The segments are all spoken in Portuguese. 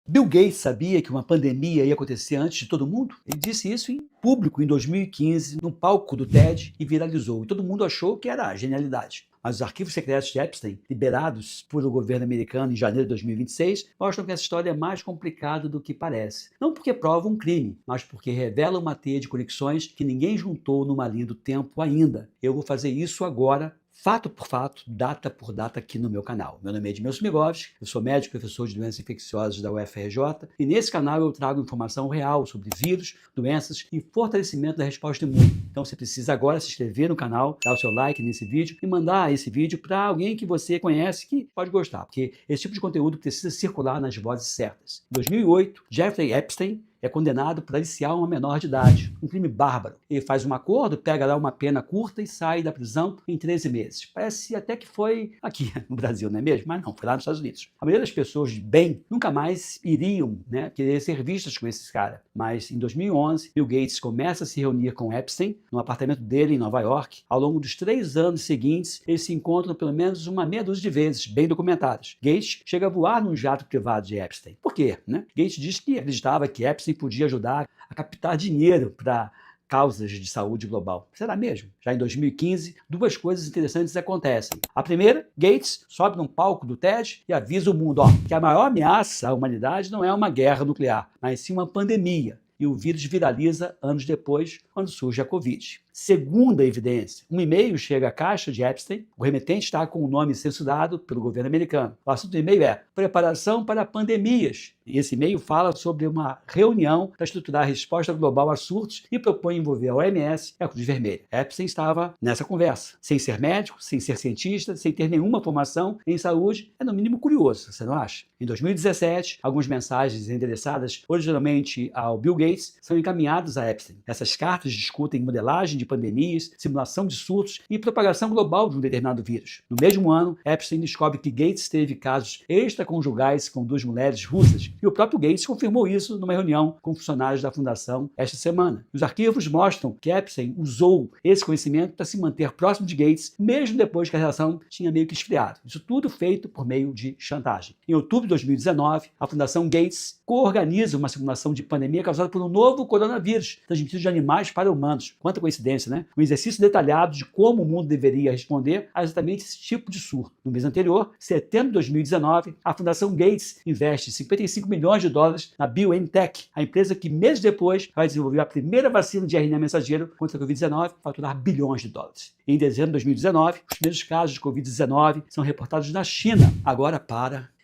Bill Gates sabia que uma pandemia ia acontecer antes de todo mundo? Ele disse isso em público em 2015, no palco do TED, e viralizou. E todo mundo achou que era genialidade. Mas os arquivos secretos de Epstein, liberados pelo governo americano em janeiro de 2026, mostram que essa história é mais complicada do que parece. Não porque prova um crime, mas porque revela uma teia de conexões que ninguém juntou numa linha do tempo ainda. Eu vou fazer isso agora, fato por fato, data por data aqui no meu canal. Meu nome é Edmilson Migovski, eu sou médico e professor de doenças infecciosas da UFRJ e nesse canal eu trago informação real sobre vírus, doenças e fortalecimento da resposta imune. Então você precisa agora se inscrever no canal, dar o seu like nesse vídeo e mandar esse vídeo para alguém que você conhece que pode gostar, porque esse tipo de conteúdo precisa circular nas vozes certas. Em 2008, Jeffrey Epstein é condenado por aliciar uma menor de idade, um crime bárbaro. Ele faz um acordo, pega lá uma pena curta e sai da prisão em 13 meses. Parece até que foi aqui no Brasil, não é mesmo? Mas não, foi lá nos Estados Unidos. A maioria das pessoas de bem nunca mais iriam querer ser vistas com esses caras. Mas em 2011, Bill Gates começa a se reunir com Epstein no apartamento dele em Nova York. Ao longo dos 3 anos seguintes, eles se encontram pelo menos uma meia dúzia de vezes, bem documentadas. Gates chega a voar num jato privado de Epstein. Por quê? Gates diz que acreditava que Epstein podia ajudar a captar dinheiro para causas de saúde global. Será mesmo? Já em 2015, duas coisas interessantes acontecem. A primeira, Gates sobe num palco do TED e avisa o mundo que a maior ameaça à humanidade não é uma guerra nuclear, mas sim uma pandemia. E o vírus viraliza anos depois, quando surge a Covid. Segunda evidência, um e-mail chega à caixa de Epstein, o remetente está com o nome censurado pelo governo americano. O assunto do e-mail é preparação para pandemias. E esse e-mail fala sobre uma reunião para estruturar a resposta global a surtos e propõe envolver a OMS e a Cruz Vermelha. Epstein estava nessa conversa, sem ser médico, sem ser cientista, sem ter nenhuma formação em saúde. É no mínimo curioso, você não acha? Em 2017, algumas mensagens endereçadas originalmente ao Bill Gates são encaminhadas a Epstein. Essas cartas discutem modelagem de pandemias, simulação de surtos e propagação global de um determinado vírus. No mesmo ano, Epstein descobre que Gates teve casos extraconjugais com 2 mulheres russas e o próprio Gates confirmou isso numa reunião com funcionários da fundação esta semana. Os arquivos mostram que Epstein usou esse conhecimento para se manter próximo de Gates, mesmo depois que a relação tinha meio que esfriado. Isso tudo feito por meio de chantagem. Em outubro de 2019, a Fundação Gates coorganiza uma simulação de pandemia causada por um novo coronavírus, transmitido de animais para humanos. Quanta coincidência, né? Um exercício detalhado de como o mundo deveria responder a exatamente esse tipo de surto. No mês anterior, setembro de 2019, a Fundação Gates investe 55 milhões de dólares na BioNTech, a empresa que meses depois vai desenvolver a primeira vacina de RNA mensageiro contra a Covid-19, faturar bilhões de dólares. Em dezembro de 2019, os primeiros casos de Covid-19 são reportados na China. Agora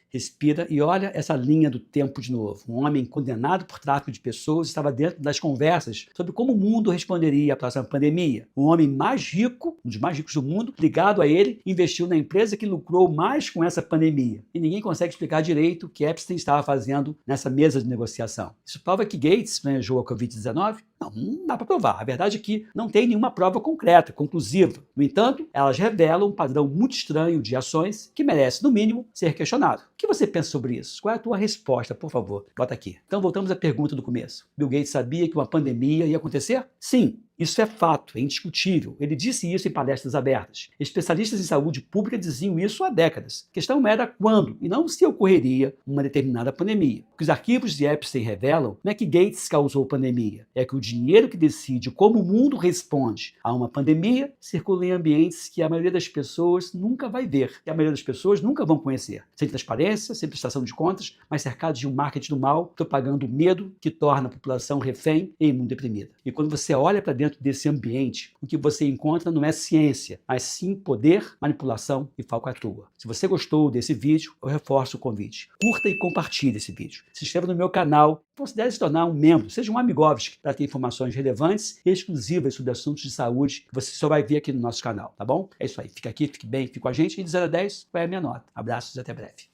respira e olha essa linha do tempo de novo. Um homem condenado por tráfico de pessoas estava dentro das conversas sobre como o mundo responderia à próxima pandemia. Um homem mais rico, um dos mais ricos do mundo, ligado a ele, investiu na empresa que lucrou mais com essa pandemia. E ninguém consegue explicar direito o que Epstein estava fazendo nessa mesa de negociação. Isso prova que Gates planejou a Covid-19? Não dá para provar. A verdade é que não tem nenhuma prova concreta, conclusiva. No entanto, elas revelam um padrão muito estranho de ações que merece, no mínimo, ser questionado. O que você pensa sobre isso? Qual é a tua resposta, por favor? Bota aqui. Então voltamos à pergunta do começo. Bill Gates sabia que uma pandemia ia acontecer? Sim. Isso é fato, é indiscutível. Ele disse isso em palestras abertas. Especialistas em saúde pública diziam isso há décadas. A questão era quando, e não se ocorreria uma determinada pandemia. O que os arquivos de Epstein revelam não é que Gates causou pandemia, é que o dinheiro que decide como o mundo responde a uma pandemia circula em ambientes que a maioria das pessoas nunca vai ver, que a maioria das pessoas nunca vão conhecer. Sem transparência, sem prestação de contas, mas cercados de um marketing do mal, propagando o medo que torna a população refém e imunodeprimida. E quando você olha para dentro desse ambiente, o que você encontra não é ciência, mas sim poder, manipulação e falcatrua. Se você gostou desse vídeo, eu reforço o convite. Curta e compartilhe esse vídeo. Se inscreva no meu canal. Considere se tornar um membro. Seja um Amigovski para ter informações relevantes e exclusivas sobre assuntos de saúde que você só vai ver aqui no nosso canal, tá bom? É isso aí. Fica aqui, fique bem, fique com a gente. E de 0 a 10, qual é a minha nota? Abraços e até breve.